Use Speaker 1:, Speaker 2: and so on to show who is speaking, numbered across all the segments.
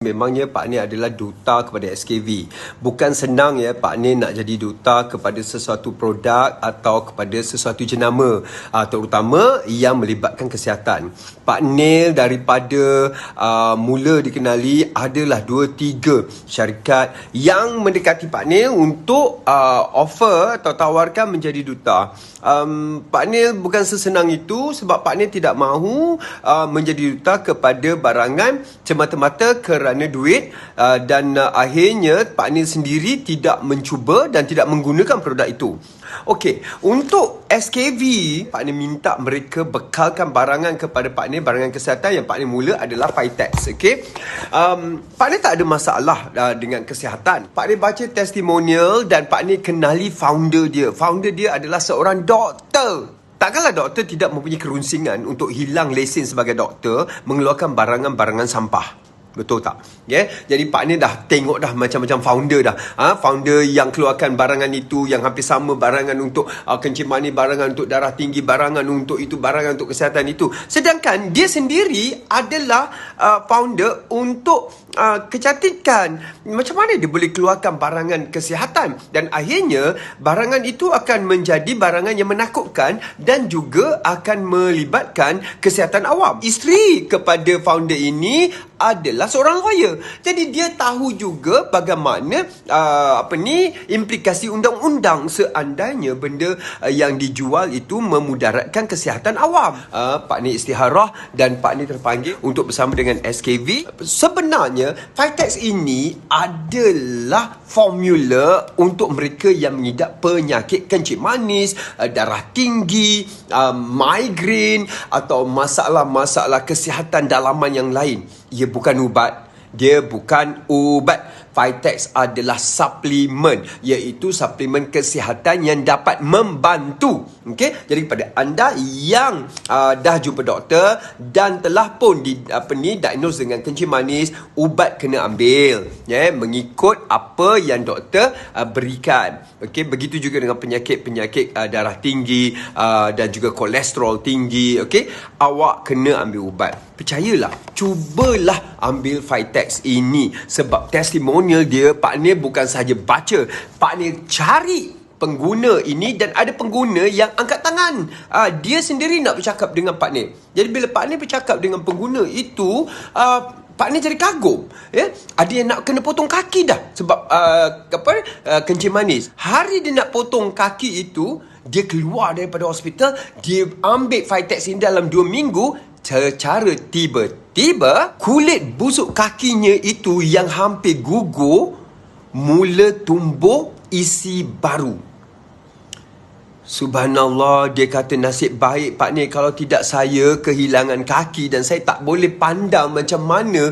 Speaker 1: Memangnya Pak Nil adalah duta kepada SKV. Bukan senang ya Pak Nil nak jadi duta kepada sesuatu produk atau kepada sesuatu jenama, terutama yang melibatkan kesihatan. Pak Nil daripada mula dikenali adalah 2-3 syarikat yang mendekati Pak Nil untuk offer atau tawarkan menjadi duta. Pak Nil bukan sesenang itu sebab Pak Nil tidak mahu menjadi duta kepada barangan semata-mata kerana duit, dan akhirnya Pak Nil sendiri tidak mencuba dan tidak menggunakan produk itu. Okey, untuk SKV, Pak Nil minta mereka bekalkan barangan kepada Pak Nil, barangan kesihatan yang Pak Nil mula adalah Vitex. Okey, Pak Nil tak ada masalah dengan kesihatan. Pak Nil baca testimonial dan Pak Nil kenali founder dia. Founder dia adalah seorang doktor. Takkanlah doktor tidak mempunyai kerunsingan untuk hilang lesen sebagai doktor mengeluarkan barangan-barangan sampah. Betul tak? Yeah? Jadi Pak Nil dah tengok dah macam-macam founder dah. Founder yang keluarkan barangan itu yang hampir sama, barangan untuk kencing manis, barangan untuk darah tinggi, barangan untuk itu, barangan untuk kesihatan itu. Sedangkan dia sendiri adalah founder untuk kecantikan. Macam mana dia boleh keluarkan barangan kesihatan? Dan akhirnya barangan itu akan menjadi barangan yang menakutkan dan juga akan melibatkan kesihatan awam. Isteri kepada founder ini adalah seorang lawyer. Jadi dia tahu juga bagaimana implikasi undang-undang seandainya benda yang dijual itu memudaratkan kesihatan awam. Pak Nil istiharah dan Pak Nil terpanggil untuk bersama dengan SKV. Sebenarnya Vitex ini adalah formula untuk mereka yang mengidap penyakit kencing manis, darah tinggi, migrain atau masalah-masalah kesihatan dalaman yang lain. Ia bukan ubat. Dia bukan ubat. Vitex adalah suplemen, iaitu suplemen kesihatan yang dapat membantu. Okey, jadi kepada anda yang dah jumpa doktor dan telah pun diagnose dengan kencing manis, ubat kena ambil mengikut apa yang doktor berikan. Okey, begitu juga dengan penyakit darah tinggi dan juga kolesterol tinggi. Okey, awak kena ambil ubat. Percayalah, cubalah ambil Vitex ini sebab testimonial dia, Pak Nil bukan sahaja baca, Pak Nil cari pengguna ini dan ada pengguna yang angkat tangan. Dia sendiri nak bercakap dengan Pak Nil. Jadi bila Pak Nil bercakap dengan pengguna itu, Pak Nil jadi kagum. Ada yang nak kena potong kaki dah sebab kencing manis. Hari dia nak potong kaki itu, dia keluar daripada hospital, dia ambil Vitex ini dalam 2 minggu. Secara tiba-tiba kulit busuk kakinya itu yang hampir gugur mula tumbuh isi baru. Subhanallah, dia kata nasib baik Pak Nil kalau tidak saya kehilangan kaki dan saya tak boleh pandang macam mana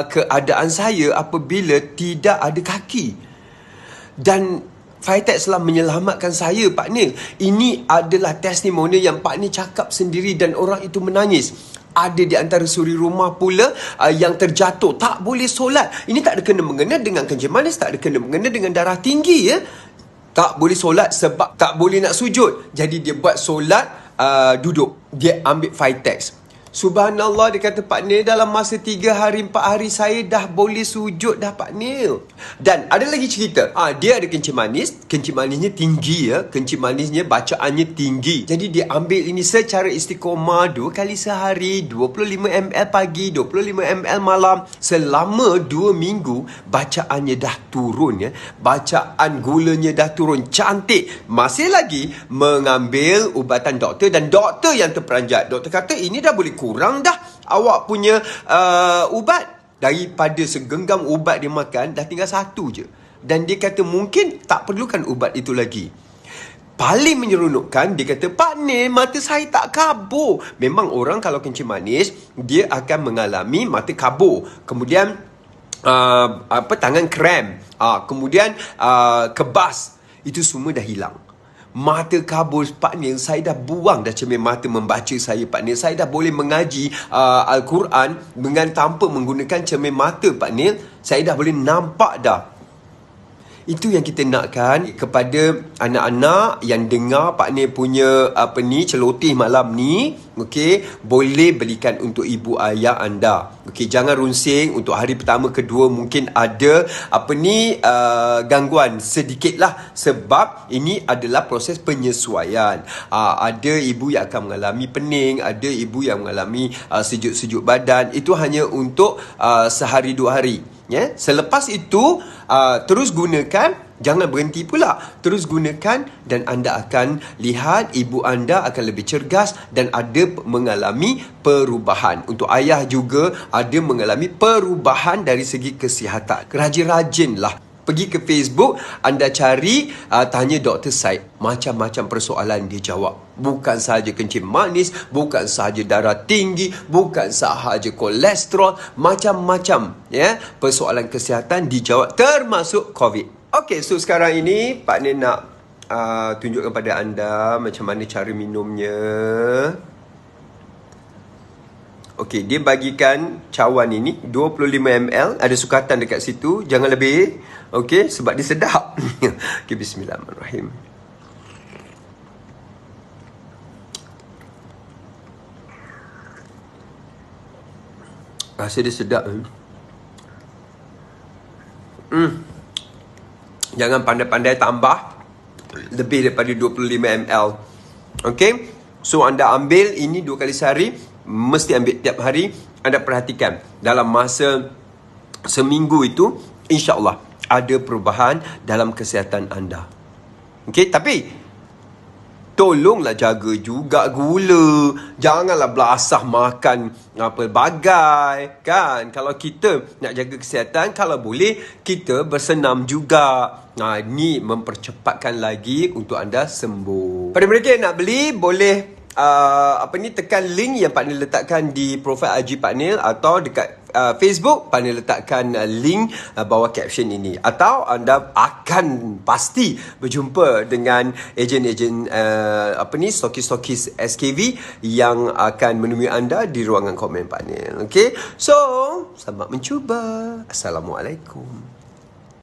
Speaker 1: keadaan saya apabila tidak ada kaki. Dan Vitex telah menyelamatkan saya, Pak Nil. Ini adalah testimoni yang Pak Nil cakap sendiri dan orang itu menangis. Ada di antara suri rumah pula yang terjatuh, tak boleh solat. Ini tak ada kena-mengena dengan kencing manis, tak ada kena-mengena dengan darah tinggi. Tak boleh solat sebab tak boleh nak sujud. Jadi dia buat solat duduk. Dia ambil Vitex. Subhanallah, dia kata Pak Nil, dalam masa 3 hari 4 hari saya dah boleh sujud dah Pak Nil. Dan ada lagi cerita, dia ada kencing manisnya tinggi kencing manisnya bacaannya tinggi. Jadi dia ambil ini secara istiqomah 2 kali sehari, 25 ml pagi, 25 ml malam. Selama 2 minggu bacaannya dah turun bacaan gulanya dah turun, cantik. Masih lagi mengambil ubatan doktor dan doktor yang terperanjat. Doktor kata ini dah boleh kurang dah awak punya ubat. Daripada segenggam ubat dia makan, dah tinggal 1 je. Dan dia kata mungkin tak perlukan ubat itu lagi. Paling menyeronokkan, dia kata, Pak Nil, mata saya tak kabur. Memang orang kalau kencing manis, dia akan mengalami mata kabur. Kemudian tangan krem, kemudian kebas. Itu semua dah hilang. Mata kabur, Pak Nil, saya dah buang dah cermin mata membaca saya, Pak Nil. Saya dah boleh mengaji Al-Quran dengan tanpa menggunakan cermin mata, Pak Nil. Saya dah boleh nampak dah. Itu yang kita nakkan kepada anak-anak yang dengar Pak Nil punya celoteh malam ni. Okey, boleh belikan untuk ibu ayah anda. Okey, jangan runsing. Untuk hari pertama kedua mungkin ada gangguan sedikit lah, sebab ini adalah proses penyesuaian. Ada ibu yang akan mengalami pening, ada ibu yang mengalami sejuk-sejuk badan. Itu hanya untuk sehari 2 hari. Selepas itu terus gunakan, jangan berhenti pula, terus gunakan dan anda akan lihat ibu anda akan lebih cergas dan ada mengalami perubahan. Untuk ayah juga ada mengalami perubahan dari segi kesihatan. Rajin-rajinlah pergi ke Facebook, anda cari tanya Dr. Syed, macam-macam persoalan dia jawab. Bukan sahaja kencing manis, bukan sahaja darah tinggi, bukan sahaja kolesterol, macam-macam persoalan kesihatan dijawab, termasuk COVID. Okey, so sekarang ini Pak Nil nak tunjukkan pada anda macam mana cara minumnya. Okey, dia bagikan cawan ini 25 ml, ada sukatan dekat situ, jangan lebih. Okey, sebab dia sedap. Okey, bismillahirrahmanirrahim. Rasa dia sedap. Jangan pandai-pandai tambah lebih daripada 25 ml. Okey, so anda ambil ini 2 kali sehari, mesti ambil tiap hari. Anda perhatikan dalam masa seminggu itu, insya-Allah ada perubahan dalam kesihatan anda. Okey, tapi tolonglah jaga juga gula. Janganlah belasah makan pelbagai, kan? Kalau kita nak jaga kesihatan, kalau boleh kita bersenam juga. Ni mempercepatkan lagi untuk anda sembuh. Pada mereka yang nak beli, boleh tekan link yang Pak Nil letakkan di profil IG Pak Nil, atau dekat Facebook Pak Nil letakkan link bawah caption ini, atau anda akan pasti berjumpa dengan ejen-ejen stokis-stokis SKV yang akan menemui anda di ruangan komen Pak Nil. Okey, so selamat mencuba. Assalamualaikum.